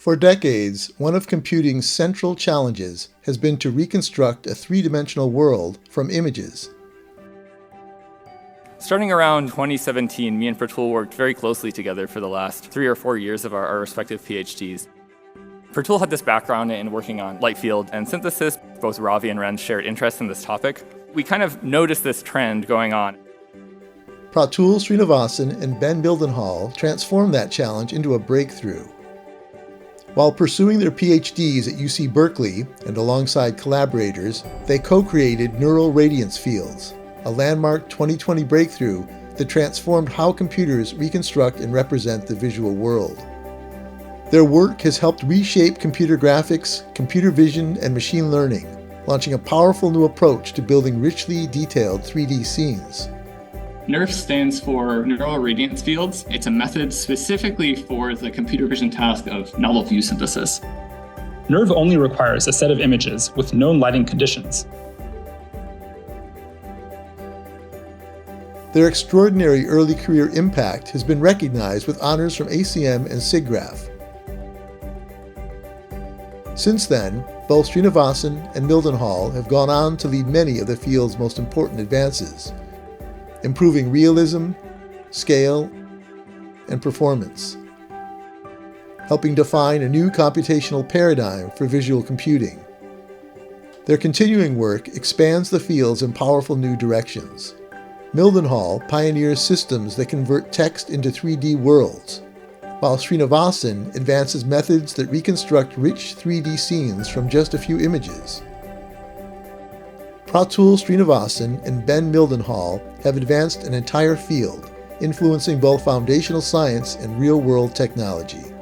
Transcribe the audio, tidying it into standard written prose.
For decades, one of computing's central challenges has been to reconstruct a three-dimensional world from images. Starting around 2017, me and Pratul worked very closely together for the last 3 or 4 years of our respective PhDs. Pratul had this background in working on light field and synthesis. Both Ravi and Ren shared interest in this topic. We kind of noticed this trend going on. Pratul Srinivasan and Ben Mildenhall transformed that challenge into a breakthrough. While pursuing their PhDs at UC Berkeley and alongside collaborators, they co-created Neural Radiance Fields, a landmark 2020 breakthrough that transformed how computers reconstruct and represent the visual world. Their work has helped reshape computer graphics, computer vision, and machine learning, launching a powerful new approach to building richly detailed 3D scenes. NeRF stands for Neural Radiance Fields. It's a method specifically for the computer vision task of novel view synthesis. NeRF only requires a set of images with known lighting conditions. Their extraordinary early career impact has been recognized with honors from ACM and SIGGRAPH. Since then, both Srinivasan and Mildenhall have gone on to lead many of the field's most important advances, improving realism, scale, and performance, helping define a new computational paradigm for visual computing. Their continuing work expands the fields in powerful new directions. Mildenhall pioneers systems that convert text into 3D worlds, while Srinivasan advances methods that reconstruct rich 3D scenes from just a few images. Pratul Srinivasan and Ben Mildenhall have advanced an entire field, influencing both foundational science and real-world technology.